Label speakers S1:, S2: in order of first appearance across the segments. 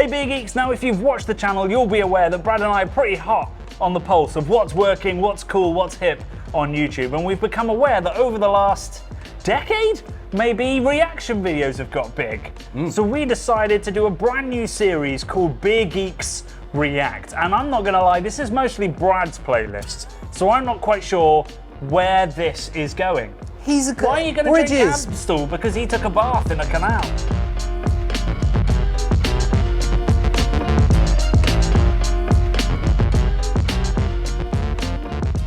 S1: Beer Geeks. Now, if you've watched the channel, you'll be aware that Brad and I are pretty hot on the pulse of what's working, what's cool, what's hip on YouTube. And we've become aware that over the last decade, maybe reaction videos have got big. So we decided to do a brand new series called Beer Geeks React. And I'm not gonna lie, this is mostly Brad's playlist. So I'm not quite sure where this is going. Why are you gonna drink Amstel? Because he took a bath in a canal.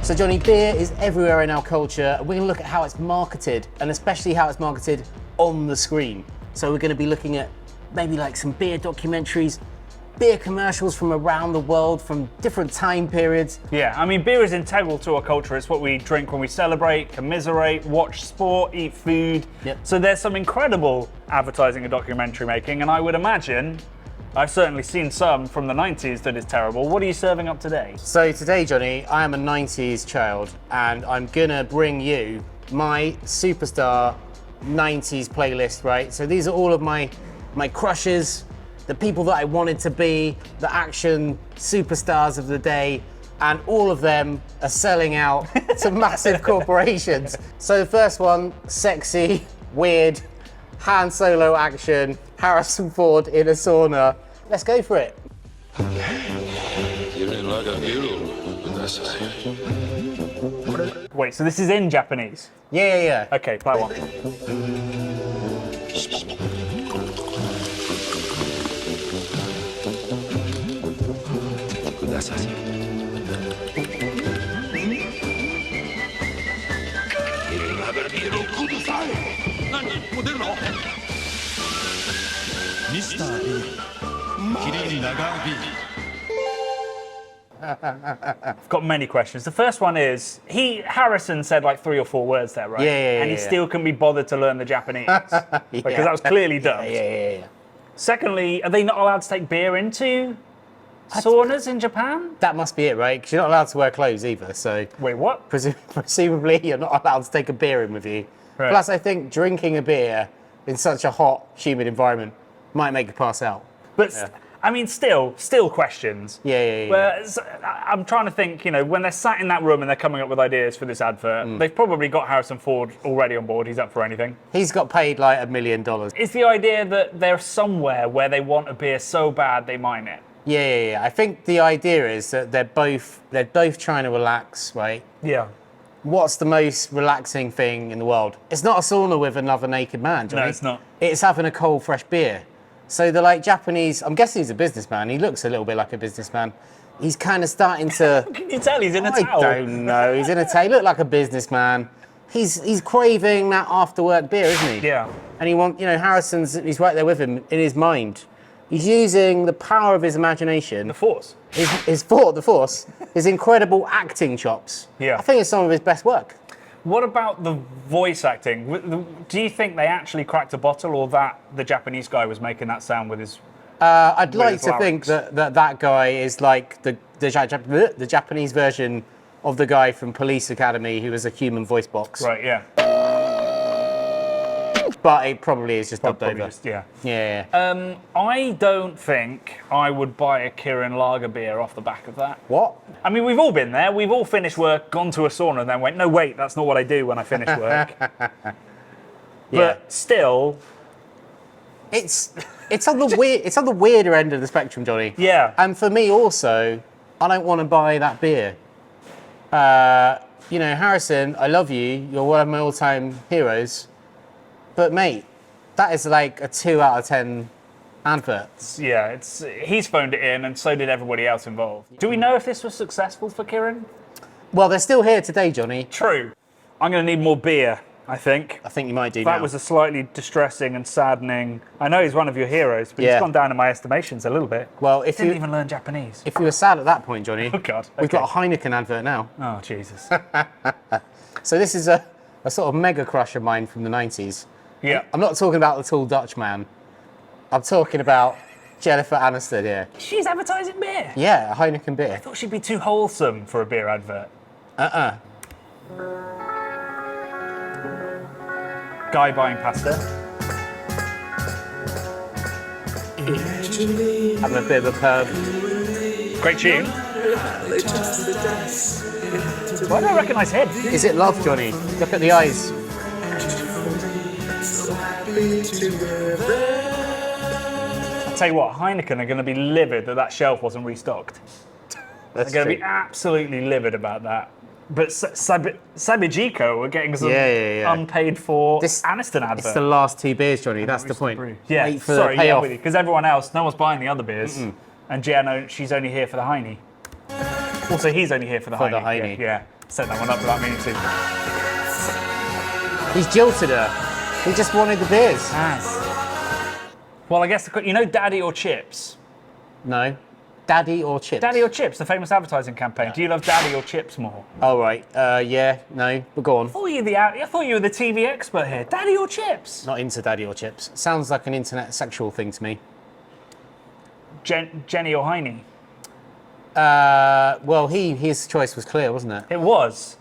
S2: So Jonny, beer is everywhere in our culture. We're gonna look at how it's marketed, and especially how it's marketed on the screen. So we're gonna be looking at maybe like some beer documentaries, beer commercials from around the world, from different time periods.
S1: Yeah, I mean, beer is integral to our culture. It's what we drink when we celebrate, commiserate, watch sport, eat food.
S2: Yep.
S1: So there's some incredible advertising and documentary making, and I would imagine, I've certainly seen some from the 90s that is terrible. What are you serving up today?
S2: So today, Jonny, I am a 90s child, and I'm gonna bring you my superstar 90s playlist, right? So these are all of my crushes, the people that I wanted to be, the action superstars of the day, and all of them are selling out to massive corporations. So the first one, sexy, weird, Han Solo action, Harrison Ford in a sauna. Let's go for it.
S1: Wait, so this is in Japanese?
S2: Yeah.
S1: Okay, play one. I've got many questions. The first one is, Harrison said like 3 or 4 words there, right?
S2: Yeah.
S1: And he still couldn't be bothered to learn the Japanese. Because that was clearly dubbed.
S2: Yeah.
S1: Secondly, are they not allowed to take beer into saunas in Japan?
S2: That must be it, right? Because you're not allowed to wear clothes either, so
S1: Wait, what?
S2: presumably you're not allowed to take a beer in with you.
S1: Right.
S2: Plus, I think drinking a beer in such a hot, humid environment might make you pass out.
S1: But I mean, still questions.
S2: Yeah.
S1: Whereas, I'm trying to think, when they're sat in that room and they're coming up with ideas for this advert, they've probably got Harrison Ford already on board. He's up for anything.
S2: He's got paid like $1 million.
S1: It's the idea that they're somewhere where they want a beer so bad they mine it.
S2: Yeah. I think the idea is that they're both trying to relax, right?
S1: Yeah.
S2: What's the most relaxing thing in the world? It's not a sauna with another naked man, Jonny.
S1: No, it's not.
S2: It's having a cold, fresh beer. So the Japanese, I'm guessing he's a businessman. He looks a little bit like a businessman. He's kind of starting to...
S1: Can you tell he's in a towel?
S2: I don't know. He's in a towel. He looked like a businessman. He's craving that after-work beer, isn't he?
S1: Yeah.
S2: And he's right there with him in his mind. He's using the power of his imagination.
S1: The Force.
S2: The Force. His incredible acting chops.
S1: Yeah.
S2: I think it's some of his best work.
S1: What about the voice acting? Do you think they actually cracked a bottle, or that the Japanese guy was making that sound with his?
S2: I'd like to think that guy is like the Japanese version of the guy from Police Academy who was a human voice box.
S1: Right. Yeah.
S2: But it probably is just dubbed over.
S1: Yeah. I don't think I would buy a Kirin lager beer off the back of that.
S2: What?
S1: I mean, we've all been there. We've all finished work, gone to a sauna, and then went, no, wait, that's not what I do when I finish work. But still,
S2: it's on the weirder end of the spectrum, Jonny.
S1: Yeah.
S2: And for me also, I don't want to buy that beer. Harrison, I love you. You're one of my all-time heroes. But mate, that is like a 2 out of 10 advert.
S1: Yeah, he's phoned it in, and so did everybody else involved. Do we know if this was successful for Kirin?
S2: Well, they're still here today, Jonny.
S1: True. I'm going to need more beer, I think.
S2: I think you might do
S1: That
S2: now.
S1: was a slightly distressing and saddening. I know he's one of your heroes, but he's gone down in my estimations a little bit.
S2: Well,
S1: if didn't even learn Japanese.
S2: If you were sad at that point, Jonny,
S1: oh God,
S2: we've got a Heineken advert now.
S1: Oh Jesus.
S2: So this is a sort of mega crush of mine from the 90s.
S1: Yeah.
S2: I'm not talking about the tall Dutch man. I'm talking about Jennifer Aniston here.
S1: She's advertising beer?
S2: Yeah, a Heineken beer.
S1: I thought she'd be too wholesome for a beer advert. Guy buying pasta.
S2: Having a bit of a perv.
S1: Great tune. Why do I recognise him?
S2: Is it love, Jonny? Look at the eyes.
S1: I'll tell you what, Heineken are going to be livid that that shelf wasn't restocked. They're going to be absolutely livid about that. But Sabijiko are getting some unpaid for Aniston advert.
S2: It's the last 2 beers, Jonny. That's the point.
S1: Yeah,
S2: wait for the payoff.
S1: Because everyone else, no one's buying the other beers. And Jen, she's only here for the Heine. Also, he's only here for the Heine. Yeah, set that one up without meaning to.
S2: He's jilted her. He just wanted the beers.
S1: Well, I guess, you know Daddy or Chips?
S2: No. Daddy or Chips?
S1: Daddy or Chips, the famous advertising campaign. Do you love Daddy or Chips more?
S2: Oh, right. Yeah, no, but go on.
S1: I thought you were the TV expert here. Daddy or Chips?
S2: Not into Daddy or Chips. Sounds like an internet sexual thing to me.
S1: Jenny or Heine?
S2: Well, his choice was clear, wasn't it?
S1: It was.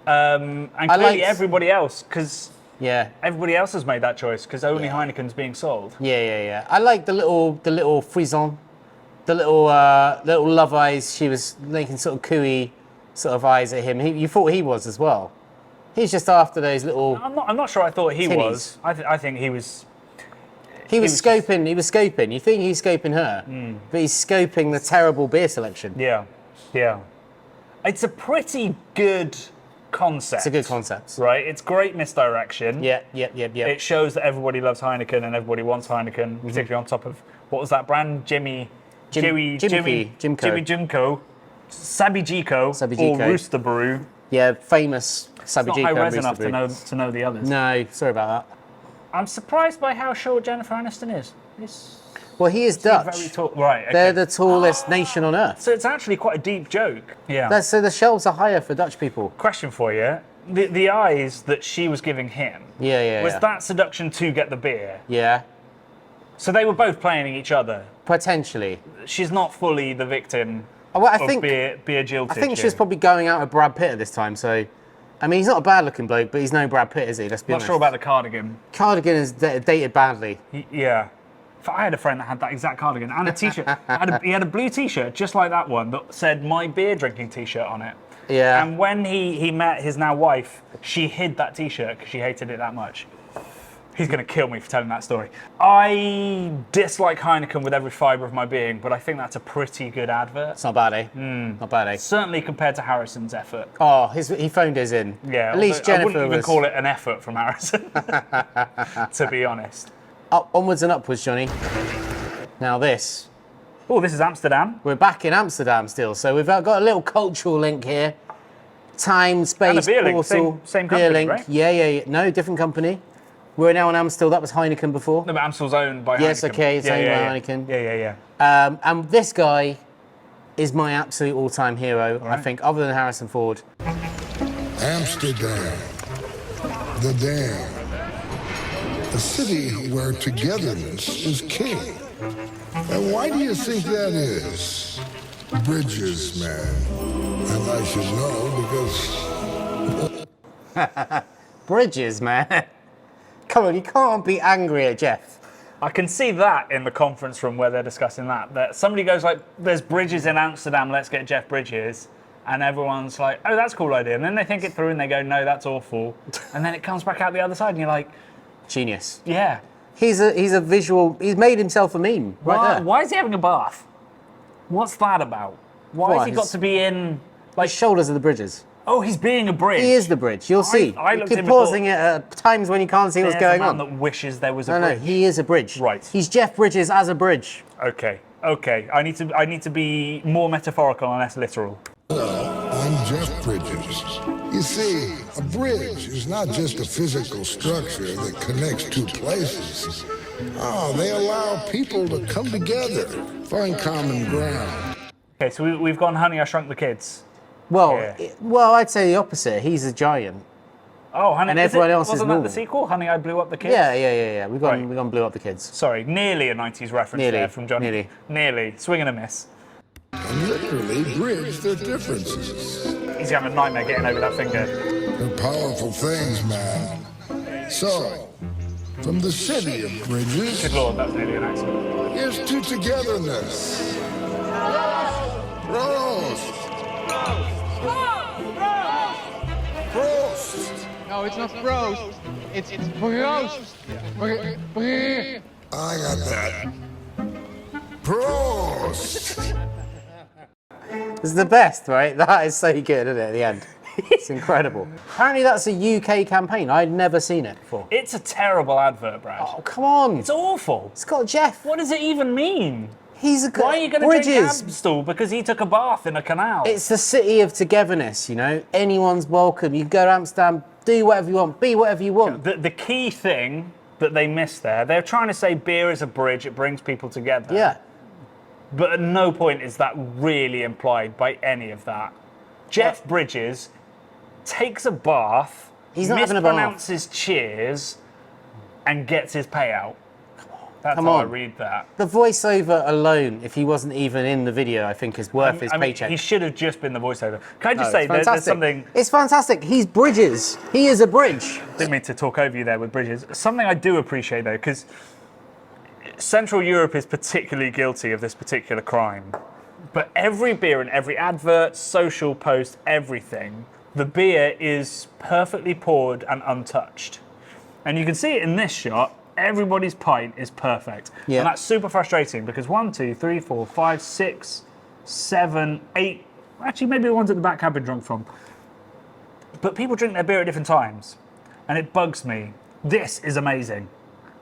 S1: And clearly everybody else, because everybody else has made that choice, because only Heineken's being sold.
S2: Yeah. I like the little frisson, the little love eyes. She was making sort of cooey sort of eyes at him. You thought he was as well. He's just after those little.
S1: I'm not sure. I thought he
S2: tinnies.
S1: Was. I think he was.
S2: He was scoping. He was scoping. You think he's scoping her, but he's scoping the terrible beer selection.
S1: Yeah. It's a pretty good concept.
S2: It's a good concept,
S1: right? It's great misdirection.
S2: Yeah.
S1: It shows that everybody loves Heineken and everybody wants Heineken, particularly on top of what was that brand? Jimco, Sabijiko, or Rooster Brew.
S2: Yeah, famous Sabijiko.
S1: It's not high res enough to know the others.
S2: No, sorry about that.
S1: I'm surprised by how short Jennifer Aniston is.
S2: Well, he is Dutch.
S1: Very tall. Right. Okay.
S2: They're the tallest nation on earth.
S1: So it's actually quite a deep joke. Yeah.
S2: So the shelves are higher for Dutch people.
S1: Question for you. The eyes that she was giving him. Was that seduction to get the beer?
S2: Yeah.
S1: So they were both playing each other.
S2: Potentially.
S1: She's not fully the victim
S2: of
S1: beer jilted.
S2: I think she was probably going out with Brad Pitt at this time, so... I mean, he's not a bad-looking bloke, but he's no Brad Pitt, is he? Let's be honest.
S1: Not sure about the cardigan.
S2: Cardigan is dated badly.
S1: Yeah. I had a friend that had that exact cardigan and a T-shirt. He had a blue T-shirt, just like that one, that said "My Beer Drinking T-shirt" on it.
S2: Yeah.
S1: And when he met his now wife, she hid that T-shirt because she hated it that much. He's going to kill me for telling that story. I dislike Heineken with every fibre of my being, but I think that's a pretty good advert.
S2: It's not bad, eh? Not bad, eh?
S1: Certainly compared to Harrison's effort.
S2: Oh, he phoned his in.
S1: Yeah.
S2: At least Jennifer
S1: I wouldn't even call it an effort from Harrison, to be honest.
S2: Onwards and upwards, Jonny. Now this.
S1: Oh, this is Amsterdam.
S2: We're back in Amsterdam still, so we've got a little cultural link here. Time, space,
S1: and a beer
S2: portal.
S1: Link. Same company,
S2: link.
S1: Right?
S2: Yeah. No, different company. We're now in Amstel. That was Heineken before.
S1: No, but Amstel's owned by Heineken.
S2: Yes, okay, it's owned by Heineken.
S1: Yeah.
S2: And this guy is my absolute all-time hero, I think, other than Harrison Ford.
S3: Amsterdam, the Dam, a city where togetherness is king. And why do you think that is? Bridges, man. And I should know because...
S2: Bridges, man. Come on, you can't be angry at Jeff.
S1: I can see that in the conference room where they're discussing that somebody goes like, there's Bridges in Amsterdam, let's get Jeff Bridges. And everyone's like, oh, that's a cool idea. And then they think it through and they go, no, that's awful. And then it comes back out the other side and you're like...
S2: Genius.
S1: Yeah.
S2: He's a visual, he's made himself a meme right there.
S1: Why is he having a bath? What's that about? Why has he got to be in...
S2: Like shoulders of the bridges.
S1: Oh, he's being a bridge.
S2: He is the bridge. You'll see. You keep pausing it at times when you can't see what's going on.
S1: There's a man that wishes there was a bridge.
S2: No, he is a bridge.
S1: Right.
S2: He's Jeff Bridges as a bridge.
S1: Okay. I need to be more metaphorical and less literal.
S3: Hello, I'm Jeff Bridges. You see, a bridge is not just a physical structure that connects two places. Oh, they allow people to come together, find common ground.
S1: Okay, so we've gone Honey, I Shrunk the Kids.
S2: Well, I'd say the opposite. He's a giant.
S1: Oh, Honey,
S2: and everyone else is normal.
S1: Wasn't that the sequel? Honey, I Blew Up the Kids?
S2: Yeah. We've gone Blew Up the Kids.
S1: Sorry, nearly a 90s reference there from Jonny. Nearly. Swing and a miss.
S3: And literally bridge their differences.
S1: He's having a nightmare getting over that finger.
S3: They're powerful things, man. So, from the city of bridges.
S1: Good lord, that's nearly an accent.
S3: Here's to togetherness. Prost! Prost!
S4: No, it's not Prost. It's Prost.
S3: I got that. Prost!
S2: It's the best, right? That is so good, isn't it, at the end? It's incredible. Apparently that's a UK campaign. I'd never seen it before.
S1: It's a terrible advert, Brad.
S2: Oh, come on.
S1: It's awful.
S2: It's got Jeff.
S1: What does it even mean?
S2: He's a good...
S1: Why are you going to drink
S2: Bridges.
S1: Amstel because he took a bath in a canal?
S2: It's the city of togetherness, you know? Anyone's welcome. You can go to Amsterdam, do whatever you want, be whatever you want.
S1: The key thing that they missed there, they're trying to say beer is a bridge, it brings people together.
S2: Yeah.
S1: But at no point is that really implied by any of that. Jeff Bridges takes a bath,
S2: He's not having a bath.
S1: mispronounces cheers, and gets his payout. That's
S2: Come
S1: how I
S2: on.
S1: read that.
S2: The voiceover alone, if he wasn't even in the video, I think is worth his
S1: I mean,
S2: paycheck.
S1: he should have just been the voiceover. Can I just
S2: No,
S1: say
S2: it's
S1: there's
S2: fantastic.
S1: something...
S2: It's fantastic. He's Bridges. He is a bridge.
S1: Didn't mean to talk over you there with Bridges. Something I do appreciate though, because Central Europe is particularly guilty of this particular crime. But every beer and every advert, social post, everything, the beer is perfectly poured and untouched. And you can see it in this shot. Everybody's pint is perfect.
S2: Yeah.
S1: And that's super frustrating because 1, 2, 3, 4, 5, 6, 7, 8. Actually, maybe the ones at the back have been drunk from. But people drink their beer at different times. And it bugs me. This is amazing.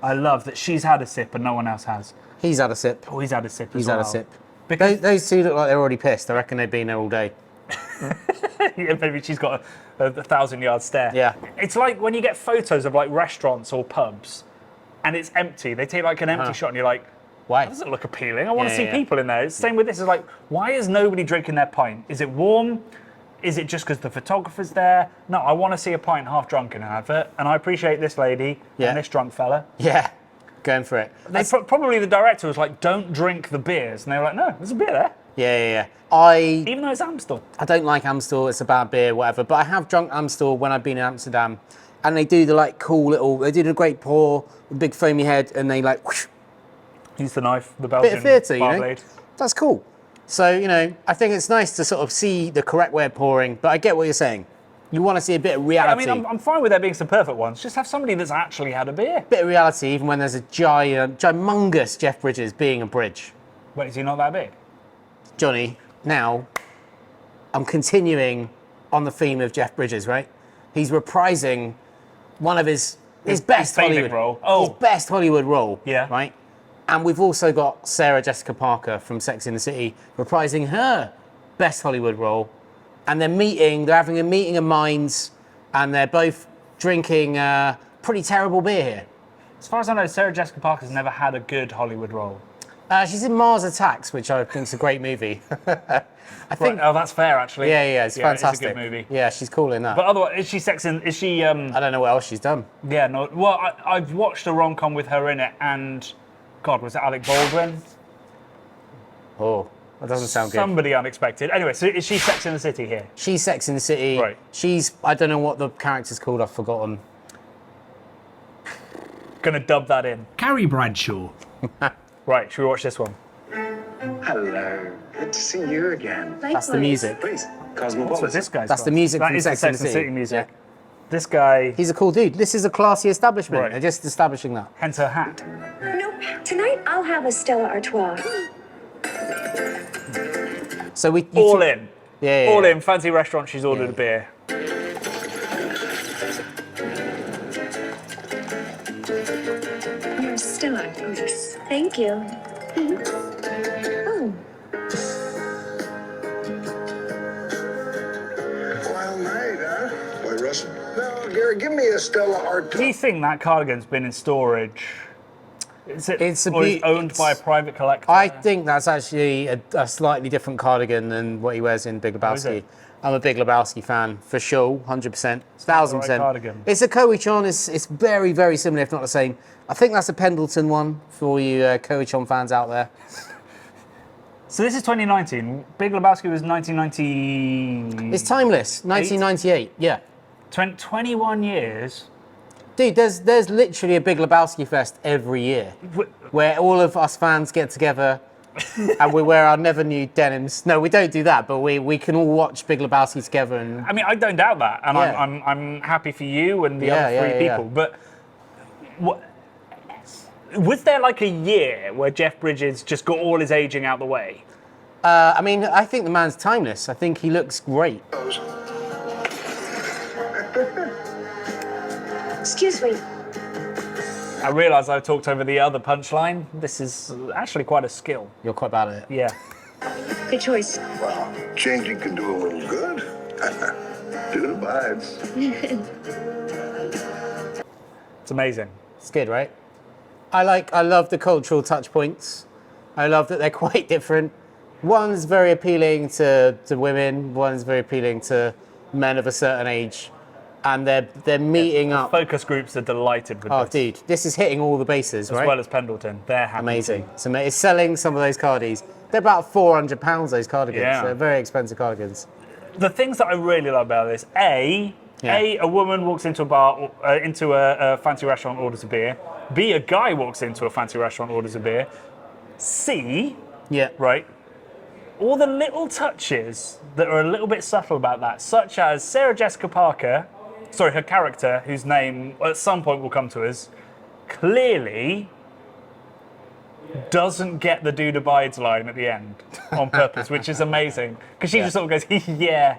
S1: I love that she's had a sip and no one else has.
S2: He's had a sip.
S1: Oh, he's had a sip as
S2: He's
S1: well.
S2: had a sip.
S1: Because
S2: Those two look like they're already pissed. I reckon they've been there all day.
S1: yeah, maybe she's got a 1,000-yard stare.
S2: Yeah.
S1: It's like when you get photos of like restaurants or pubs and it's empty. They take like an empty shot and you're like,
S2: Why?
S1: that doesn't look appealing. I want to
S2: Yeah,
S1: see
S2: yeah.
S1: people in there. It's the same with this. It's like, why is nobody drinking their pint? Is it warm? Is it just because the photographer's there? No, I want to see a pint half drunk in an advert. And I appreciate this lady
S2: Yeah.
S1: and this drunk fella.
S2: Yeah. Going for it.
S1: Probably the director was like, don't drink the beers. And they were like, no, there's a beer there.
S2: Yeah.
S1: Even though it's Amstel.
S2: I don't like Amstel. It's a bad beer, whatever. But I have drunk Amstel when I've been in Amsterdam, and they do the like cool little. They do the great pour, the big foamy head, and they like whoosh,
S1: Use the knife, the
S2: bit
S1: Belgian
S2: of theatre, you
S1: bar
S2: know.
S1: blade.
S2: That's cool. So I think it's nice to sort of see the correct way of pouring. But I get what you're saying. You want to see a bit of
S1: I
S2: reality.
S1: mean, I'm fine with there being some perfect ones. Just have somebody that's actually had a beer.
S2: bit of reality, even when there's a gigantous Jeff Bridges being a bridge.
S1: Wait, is he not that big?
S2: Jonny, now I'm continuing on the theme of Jeff Bridges, right? He's reprising one of his best
S1: favourite
S2: Hollywood
S1: role. Oh.
S2: his best Hollywood role.
S1: Yeah.
S2: Right. And we've also got Sarah Jessica Parker from Sex and the City reprising her best Hollywood role, and they're having a meeting of minds, and they're both drinking pretty terrible beer here.
S1: As far as I know, Sarah Jessica Parker's never had a good Hollywood role.
S2: She's in Mars Attacks, which I think is a great movie. I think.
S1: Right. Oh, that's fair, actually.
S2: Yeah, it's fantastic.
S1: It's a good movie.
S2: Yeah, she's cool in that.
S1: But otherwise, is she sexing? Is she?
S2: I don't know what else she's done.
S1: Yeah, no. Well, I've watched a rom-com with her in it, and God, was it Alec Baldwin?
S2: Oh, that doesn't sound good.
S1: Somebody unexpected. Anyway, so is she Sex in the City here?
S2: She's Sex in the City.
S1: Right.
S2: I don't know what the character's called, I've forgotten.
S1: Gonna dub that in.
S5: Carrie Bradshaw.
S1: Right, should we watch this one?
S6: Hello. Good to see you again.
S2: That's the music.
S6: Please,
S1: What's
S6: Cosmopolitan.
S1: with this guy's
S2: That's the
S1: got?
S2: music
S1: That
S2: from
S1: is
S2: Sex
S1: the
S2: and
S1: Sex
S2: the
S1: and the
S2: City.
S1: City music.
S2: Yeah.
S1: This guy,
S2: He's a cool dude. This is a classy establishment.
S1: Right.
S2: They're just establishing that.
S1: hence her hat.
S7: No, tonight I'll have a Stella Artois.
S2: So we
S1: All in.
S2: Yeah.
S1: All in. Fancy restaurant, she's ordered a beer.
S7: Your Stella, please. Thank you. Oh,
S3: Well made, huh? Why, Russian? No, Gary, give me a Stella
S1: Do
S3: Artois.
S1: you think that cardigan's been in storage? Is it
S2: It's a
S1: or is
S2: bit-
S1: owned
S2: it's-
S1: by a private collector?
S2: I think that's actually a slightly different cardigan than what he wears in Big
S1: is
S2: Lebowski.
S1: it?
S2: I'm a Big Lebowski fan, for sure, 100%, 1000%.
S1: cardigan.
S2: It's a Cowichon, it's very, very similar, if not the same. I think that's a Pendleton one for all you Cowichon fans out there.
S1: So this is 2019. Big Lebowski was 1990.
S2: It's timeless, 1998, yeah.
S1: 21 years.
S2: Dude, there's literally a Big Lebowski Fest every year where all of us fans get together and we wear our never new denims. No, we don't do that, but we can all watch Big Lebowski together. And
S1: I mean, I don't doubt that, and
S2: Yeah.
S1: I'm happy for you and the
S2: Yeah,
S1: other three
S2: yeah.
S1: people. But was there like a year where Jeff Bridges just got all his aging out the way?
S2: I mean, I think the man's timeless. I think he looks great.
S7: Excuse me.
S1: I realised I talked over the other punchline. This is actually quite a skill.
S2: You're quite bad at it.
S1: Yeah.
S7: Good choice.
S3: Well, changing can do a little good. Dude abides.
S1: It's amazing.
S2: It's good, right? I love the cultural touch points. I love that they're quite different. One's very appealing to women, one's very appealing to men of a certain age. And they're meeting up.
S1: Focus groups are delighted with
S2: Oh,
S1: this.
S2: dude, this is hitting all the bases,
S1: As
S2: right?
S1: well as Pendleton. They're happy.
S2: Amazing. It's selling some of those cardies. They're about £400, those cardigans.
S1: Yeah.
S2: They're very expensive cardigans.
S1: The things that I really love about this, A, a woman walks into a bar, into a fancy restaurant, orders a beer. B, a guy walks into a fancy restaurant, orders a beer. C,
S2: Yeah.
S1: right, all the little touches that are a little bit subtle about that, such as Sarah Jessica Parker, her character, whose name at some point will come to us, clearly doesn't get the dude abides line at the end on purpose, which is amazing. Because she just sort of goes, yeah.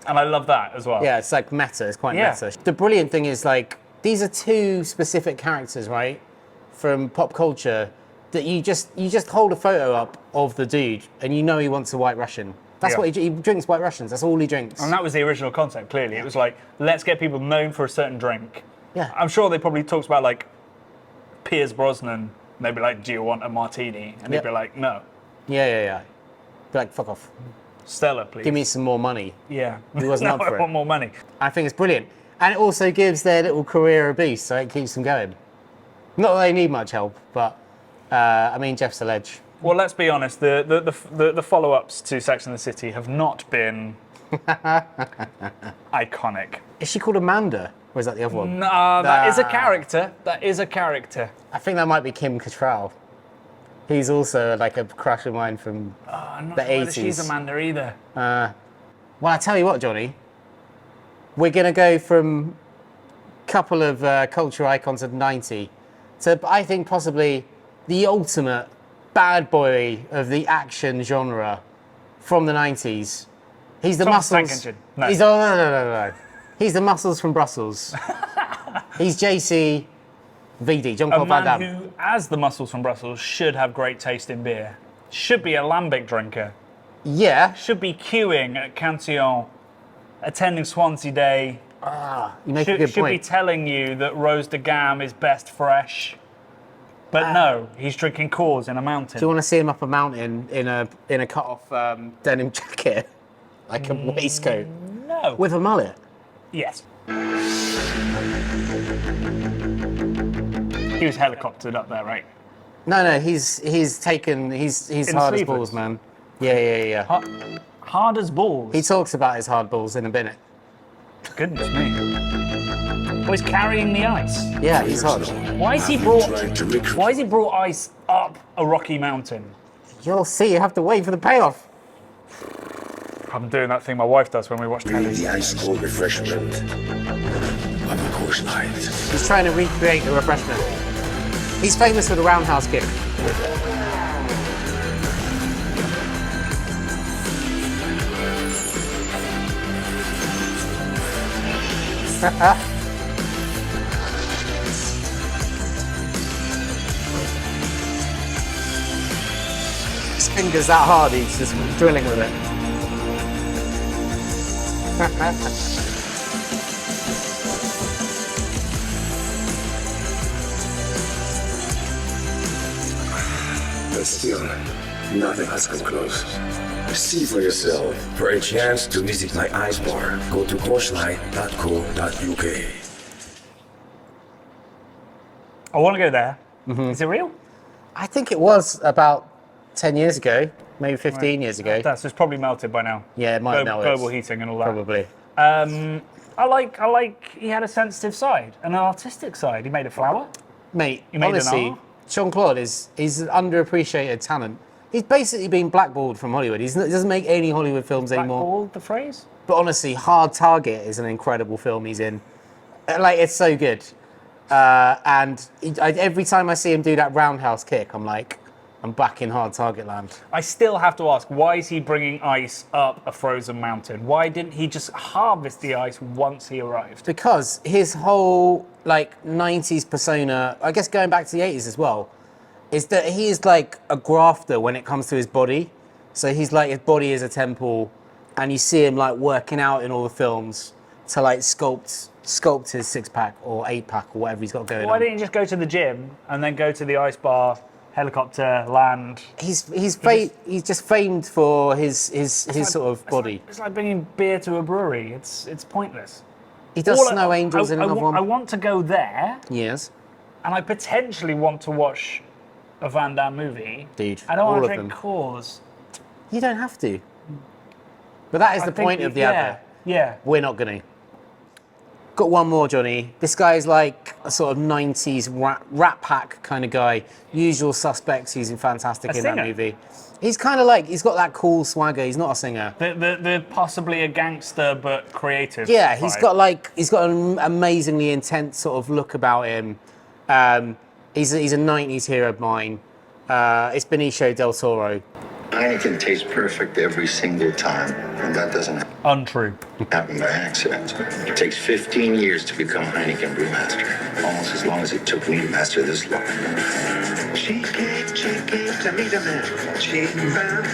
S1: And I love that as well.
S2: Yeah, it's like meta. It's quite
S1: Yeah.
S2: meta. The brilliant thing is, like, these are two specific characters, right, from pop culture that you just hold a photo up of the dude and you know he wants a White Russian. That's
S1: Yeah.
S2: what he drinks. White Russians. That's all he drinks.
S1: And that was the original concept, clearly. It was like, let's get people known for a certain drink.
S2: Yeah.
S1: I'm sure they probably talked about, like, Piers Brosnan. And they'd be like, do you want a martini? And
S2: Yep.
S1: he'd be like, no.
S2: Yeah. Be like, fuck off.
S1: Stella, please.
S2: Give me some more money.
S1: Yeah.
S2: He wasn't
S1: no,
S2: up for
S1: I
S2: it.
S1: want more money.
S2: I think it's brilliant. And it also gives their little career a boost, so it keeps them going. Not that they need much help, but, I mean, Jeff's a ledge.
S1: Well, let's be honest. The follow-ups to Sex and the City have not been iconic.
S2: Is she called Amanda? Or is that the other one?
S1: No, that is a character. That is a character.
S2: I think that might be Kim Cattrall. He's also like a crush of mine from
S1: I'm not
S2: the
S1: sure whether
S2: 80s.
S1: she's Amanda either.
S2: Well, I tell you what, Johnny, we're going to go from a couple of cultural icons of the 90s to, I think, possibly the ultimate bad boy of the action genre from the 90s. He's the
S1: Thomas
S2: muscles.
S1: Tank Engine. No.
S2: He's no. He's the muscles from Brussels. He's JC VD, John
S1: A
S2: Claude Van
S1: man
S2: Damme.
S1: who, as the muscles from Brussels, should have great taste in beer. Should be a lambic drinker.
S2: Yeah,
S1: Should be queuing at Cantillon, attending Swansea Day.
S2: you make a good
S1: Should be
S2: point.
S1: telling you that Rose de Gamme is best fresh. But no, he's drinking Coors in a mountain.
S2: Do you want to see him up a mountain in a cut-off denim jacket, like a waistcoat,
S1: No.
S2: with a mullet?
S1: Yes. He was helicoptered up there, right?
S2: No, he's hard as
S1: sleeveless?
S2: balls, man. Yeah.
S1: Hard as balls.
S2: He talks about his hard balls in a minute.
S1: Goodness me. Oh, he's carrying the ice.
S2: Yeah, he's hard.
S1: Why has he brought ice up a rocky mountain?
S2: You'll see. You have to wait for the payoff.
S1: I'm doing that thing my wife does when we watch telly.
S5: The ice cold refreshment of a course light.
S2: He's trying to recreate the refreshment. He's famous for the roundhouse kick. His fingers that hard, he's just drilling with it.
S5: But still, nothing has come close. See for yourself. For a chance to visit my ice bar, go to courseline.co.uk.
S1: I want to go there. Is it real?
S2: I think it was about 10 years ago, maybe 15 years ago.
S1: That's it's probably melted by now.
S2: Yeah, it might have melted.
S1: Global heating and all that.
S2: Probably.
S1: I like he had a sensitive side and an artistic side. He made a flower.
S2: Mate,
S1: You made an
S2: honestly,
S1: R?
S2: Jean-Claude he's an underappreciated talent. He's basically been blackballed from Hollywood. He doesn't make any Hollywood films anymore.
S1: Blackballed, the phrase?
S2: But honestly, Hard Target is an incredible film he's in. Like, it's so good. Every time I see him do that roundhouse kick, I'm like, I'm back in Hard Target land.
S1: I still have to ask, why is he bringing ice up a frozen mountain? Why didn't he just harvest the ice once he arrived?
S2: Because his whole, like, 90s persona, I guess going back to the 80s as well, is that he is like a grafter when it comes to his body. So he's like, his body is a temple, and you see him like working out in all the films to like sculpt his 6-pack or 8-pack or whatever he's got going
S1: Why
S2: on.
S1: didn't you just go to the gym and then go to the ice bar, helicopter, land?
S2: He's just famed for his sort of body.
S1: It's like bringing beer to a brewery. It's pointless.
S2: He does
S1: All
S2: Snow Angels in another one.
S1: I want to go there,
S2: Yes.
S1: and I potentially want to watch a Van Damme movie.
S2: Dude,
S1: I don't
S2: all
S1: want
S2: of
S1: to drink
S2: them.
S1: Coors.
S2: You don't have to. But that is the point of the advert.
S1: Yeah.
S2: We're not going to. Got one more, Johnny. This guy's like a sort of 90s rat pack kind of guy. Usual Suspects, he's fantastic in that
S1: singer?
S2: movie. He's kind of like, he's got that cool swagger. He's not a singer.
S1: The possibly a gangster but creative.
S2: Yeah, he's
S1: vibe.
S2: got an amazingly intense sort of look about him. He's a 90s hero of mine. It's Benicio del Toro.
S6: Heineken tastes perfect every single time, and that doesn't
S1: Untrue.
S6: happen by accident. It takes 15 years to become Heineken brewmaster, almost as long as it took me to master this law. She came to meet a man. She found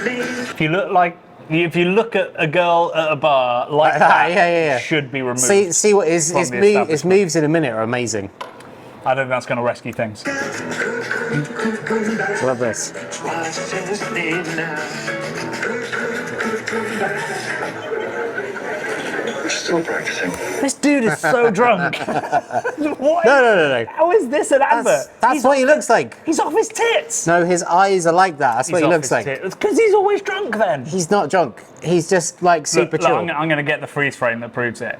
S6: me.
S1: If you look at a girl at a bar like that,
S2: yeah.
S1: should be removed.
S2: See what his
S1: from the
S2: moves
S1: establishment.
S2: in a minute are amazing.
S1: I don't think that's going to rescue things.
S2: Love this.
S6: We're still practicing.
S1: This dude is so drunk. What?
S2: No.
S1: How is this an advert?
S2: That's what he looks like.
S1: He's off his tits.
S2: No, his eyes are like that. That's what he looks like.
S1: Because he's always drunk then.
S2: He's not drunk. He's just like super chill.
S1: I'm going to get the freeze frame that proves it.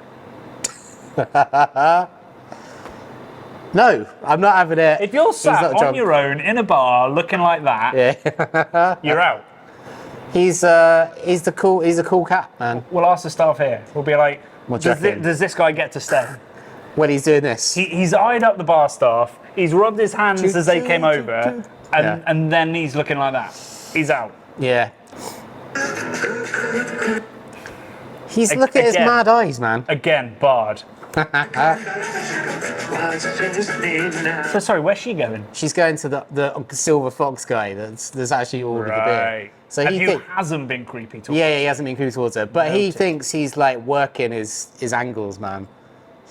S2: No, I'm not having it.
S1: If you're
S2: He's
S1: sat
S2: not
S1: on
S2: drunk.
S1: your own in a bar looking like that, you're out.
S2: He's a cool cat, man.
S1: We'll ask the staff here. We'll be like,
S2: What do you reckon?
S1: does this guy get to stay?
S2: When he's doing this.
S1: He's eyed up the bar staff. He's rubbed his hands as they came over, and then he's looking like that. He's out.
S2: Yeah. Look at his
S1: Again.
S2: mad eyes, man.
S1: Again, barred. So sorry, where's she going?
S2: She's going to the silver fox guy that's actually ordered the beer.
S1: Right.
S2: So
S1: and
S2: he
S1: who
S2: think,
S1: hasn't been creepy to
S2: yeah, he hasn't been creepy towards her, but he
S1: Noted.
S2: thinks he's like working his angles, man.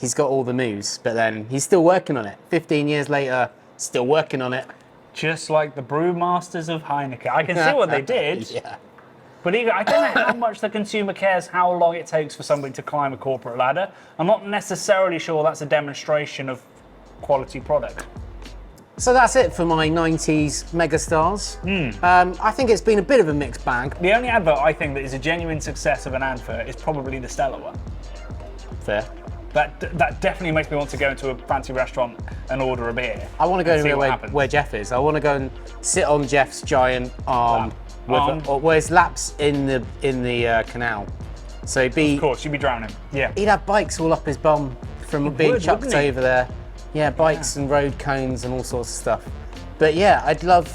S2: He's got all the moves, but then he's still working on it. 15 years later, still working on it.
S1: Just like the brewmasters of Heineken. I can see what they did.
S2: Yeah.
S1: But even, I don't know how much the consumer cares how long it takes for somebody to climb a corporate ladder. I'm not necessarily sure that's a demonstration of quality product.
S2: So that's it for my 90s megastars. I think it's been a bit of a mixed bag.
S1: The only advert I think that is a genuine success of an advert is probably the Stella one.
S2: Fair.
S1: That definitely makes me want to go into a fancy restaurant and order a beer.
S2: I want to go
S1: and see what
S2: anywhere
S1: happens.
S2: where Jeff is. I want to go and sit on Jeff's giant arm, or his laps in the canal. So
S1: Of course, you'd be drowning. Yeah.
S2: he'd have bikes all up his bum from being
S1: would,
S2: chucked
S1: wouldn't he?
S2: over there. Yeah, bikes and road cones and all sorts of stuff. But yeah, I'd love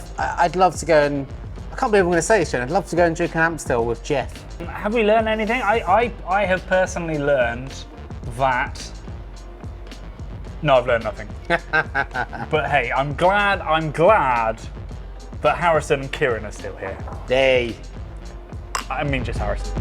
S2: to go and, I can't believe I'm going to say this, Jen. I'd love to go and drink an Amstel with Jeff.
S1: Have we learned anything? I have personally learned that. No, I've learned nothing. But hey, I'm glad that Harrison and Kieran are still here.
S2: Hey.
S1: I mean, just Harrison.